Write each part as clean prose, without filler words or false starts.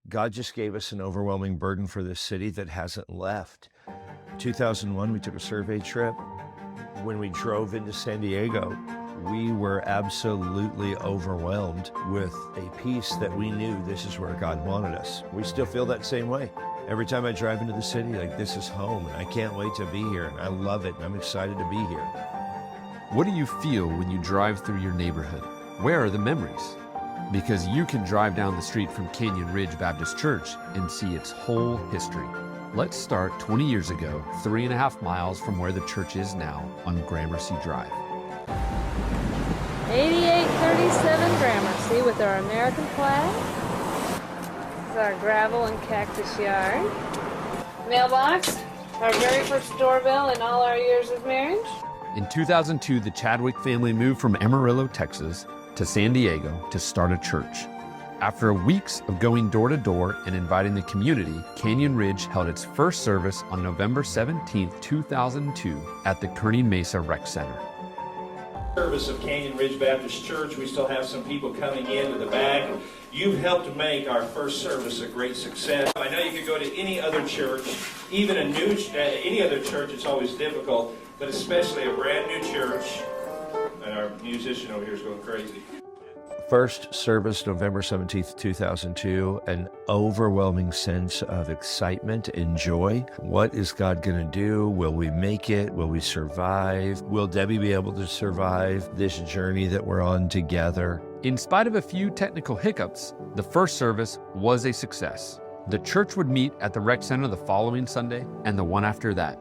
God just gave us an overwhelming burden for this city that hasn't left. 2001, we took a survey trip. When we drove into San Diego, we were absolutely overwhelmed with a peace that we knew this is where God wanted us. We still feel that same way. Every time I drive into the city, like, this is home, and I can't wait to be here, and I love it, and I'm excited to be here. What do you feel when you drive through your neighborhood? Where are the memories? Because you can drive down the street from Canyon Ridge Baptist Church and see its whole history. Let's start 20 years ago, 3.5 miles from where the church is now on Gramercy Drive. 8837 Gramercy with our American flag. This is our gravel and cactus yard. Mailbox, our very first doorbell in all our years of marriage. In 2002, the Chadwick family moved from Amarillo, Texas to San Diego to start a church. After weeks of going door to door and inviting the community, Canyon Ridge held its first service on November 17, 2002 at the Kearney Mesa Rec Center. Service of Canyon Ridge Baptist Church. We still have some people coming into the back. You've helped make our first service a great success. I know you could go to any other church, even any other church, it's always difficult, but especially a brand new church. And our musician over here is going crazy. First service, November 17th, 2002, an overwhelming sense of excitement and joy. What is God going to do? Will we make it? Will we survive? Will Debbie be able to survive this journey that we're on together? In spite of a few technical hiccups, the first service was a success. The church would meet at the rec center the following Sunday and the one after that.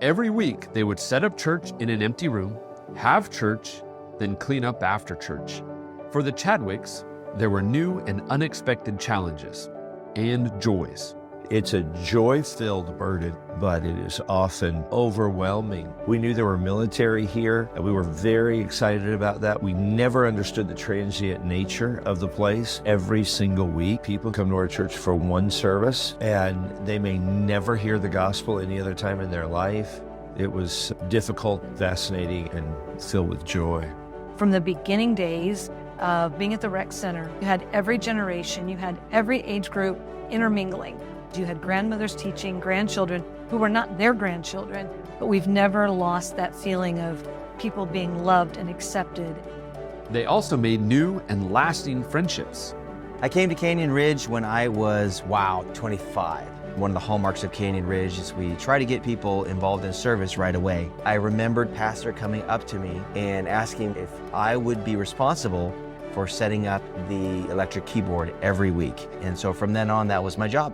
Every week, they would set up church in an empty room, have church, then clean up after church. For the Chadwicks, there were new and unexpected challenges and joys. It's a joy-filled burden, but it is often overwhelming. We knew there were military here, and we were very excited about that. We never understood the transient nature of the place. Every single week, people come to our church for one service, and they may never hear the gospel any other time in their life. It was difficult, fascinating, and filled with joy. From the beginning days of being at the rec center, you had every generation, you had every age group intermingling. You had grandmothers teaching grandchildren who were not their grandchildren, but we've never lost that feeling of people being loved and accepted. They also made new and lasting friendships. I came to Canyon Ridge when I was, 25. One of the hallmarks of Canyon Ridge is we try to get people involved in service right away. I remembered Pastor coming up to me and asking if I would be responsible for setting up the electric keyboard every week. And so from then on, that was my job.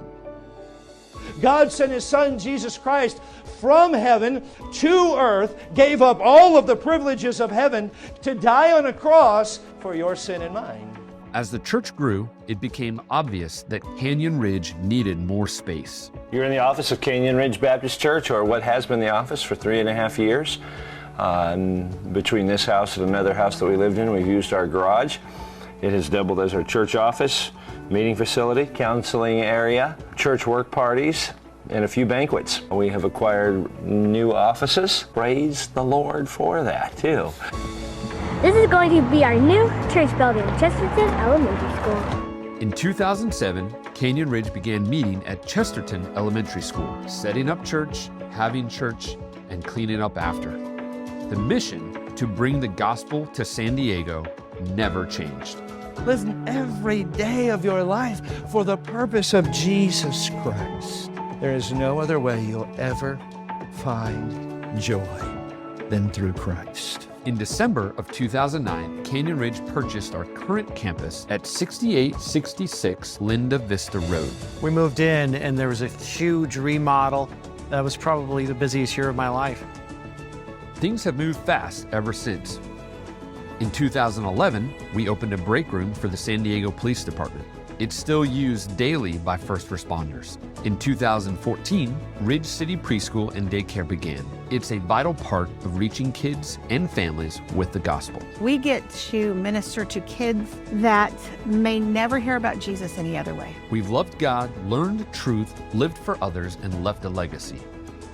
God sent His Son, Jesus Christ, from heaven to earth, gave up all of the privileges of heaven to die on a cross for your sin and mine. As the church grew, it became obvious that Canyon Ridge needed more space. You're in the office of Canyon Ridge Baptist Church, or what has been the office for 3.5 years. Between this house and another house that we lived in, we've used our garage. It has doubled as our church office, meeting facility, counseling area, church work parties, and a few banquets. We have acquired new offices. Praise the Lord for that, too. This is going to be our new church building, Chesterton Elementary School. In 2007, Canyon Ridge began meeting at Chesterton Elementary School, setting up church, having church, and cleaning up after. The mission to bring the gospel to San Diego never changed. Listen every day of your life for the purpose of Jesus Christ. There is no other way you'll ever find joy than through Christ. In December of 2009, Canyon Ridge purchased our current campus at 6866 Linda Vista Road. We moved in and there was a huge remodel. That was probably the busiest year of my life. Things have moved fast ever since. In 2011, we opened a break room for the San Diego Police Department. It's still used daily by first responders. In 2014, Ridge City Preschool and Daycare began. It's a vital part of reaching kids and families with the gospel. We get to minister to kids that may never hear about Jesus any other way. We've loved God, learned truth, lived for others, and left a legacy.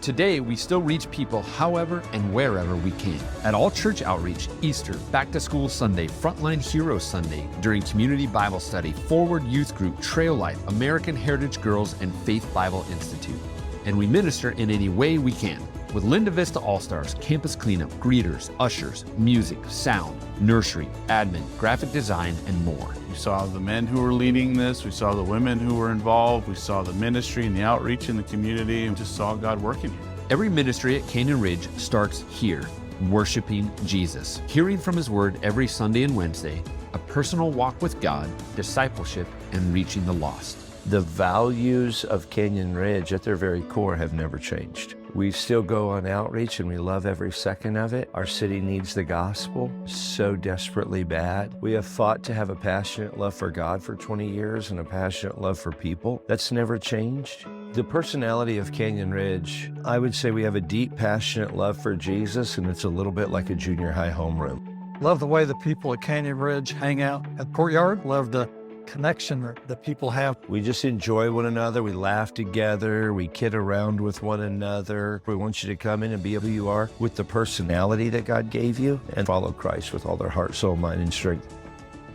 Today, we still reach people however and wherever we can. At all church outreach, Easter, Back to School Sunday, Frontline Heroes Sunday, during Community Bible Study, Forward Youth Group, Trail Life, American Heritage Girls, and Faith Bible Institute. And we minister in any way we can. With Linda Vista All-Stars, campus cleanup, greeters, ushers, music, sound, nursery, admin, graphic design, and more. We saw the men who were leading this, we saw the women who were involved, we saw the ministry and the outreach in the community, and just saw God working here. Every ministry at Canyon Ridge starts here, worshiping Jesus, hearing from His Word every Sunday and Wednesday, a personal walk with God, discipleship, and reaching the lost. The values of Canyon Ridge at their very core have never changed. We still go on outreach and we love every second of it. Our city needs the gospel so desperately bad. We have fought to have a passionate love for God for 20 years and a passionate love for people. That's never changed. The personality of Canyon Ridge, I would say we have a deep, passionate love for Jesus, and it's a little bit like a junior high homeroom. Love the way the people at Canyon Ridge hang out at Courtyard. Love the connection that people have. We just enjoy one another. We laugh together. We kid around with one another. We want you to come in and be who you are with the personality that God gave you and follow Christ with all their heart, soul, mind, and strength.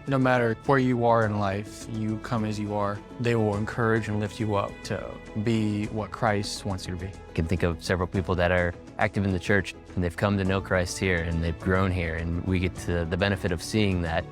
No matter where you are in life, you come as you are. They will encourage and lift you up to be what Christ wants you to be. I can think of several people that are active in the church, and they've come to know Christ here, and they've grown here, and we get to the benefit of seeing that.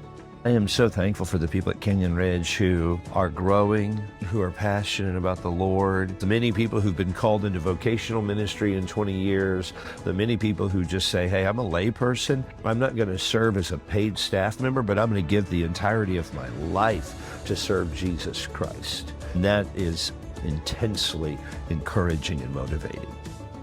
I am so thankful for the people at Canyon Ridge who are growing, who are passionate about the Lord, the many people who've been called into vocational ministry in 20 years, the many people who just say, hey, I'm a layperson. I'm not going to serve as a paid staff member, but I'm going to give the entirety of my life to serve Jesus Christ. And that is intensely encouraging and motivating.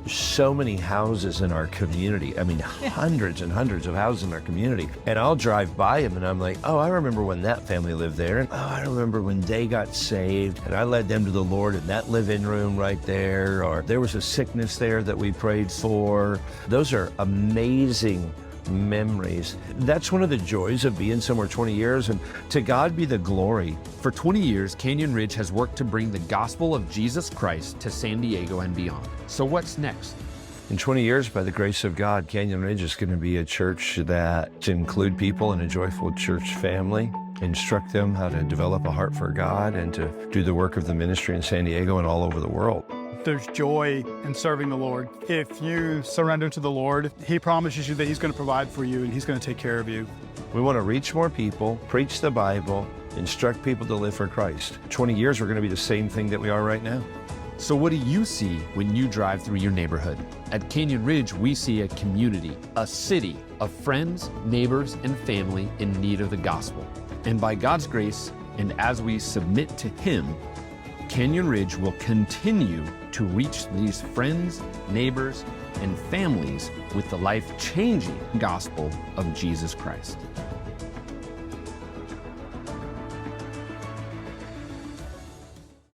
So many houses in our community. I mean, hundreds and hundreds of houses in our community. And I'll drive by them and I'm like, oh, I remember when that family lived there. And oh, I remember when they got saved and I led them to the Lord in that living room right there. Or there was a sickness there that we prayed for. Those are amazing memories. That's one of the joys of being somewhere 20 years, and to God be the glory. For 20 years, Canyon Ridge has worked to bring the gospel of Jesus Christ to San Diego and beyond. So what's next? In 20 years, by the grace of God, Canyon Ridge is going to be a church that to include people in a joyful church family, instruct them how to develop a heart for God, and to do the work of the ministry in San Diego and all over the world. There's joy in serving the Lord. If you surrender to the Lord, He promises you that He's going to provide for you and He's going to take care of you. We want to reach more people, preach the Bible, instruct people to live for Christ. 20 years, we're going to be the same thing that we are right now. So what do you see when you drive through your neighborhood? At Canyon Ridge, we see a community, a city of friends, neighbors, and family in need of the gospel. And by God's grace, and as we submit to Him, Canyon Ridge will continue to reach these friends, neighbors, and families with the life-changing gospel of Jesus Christ.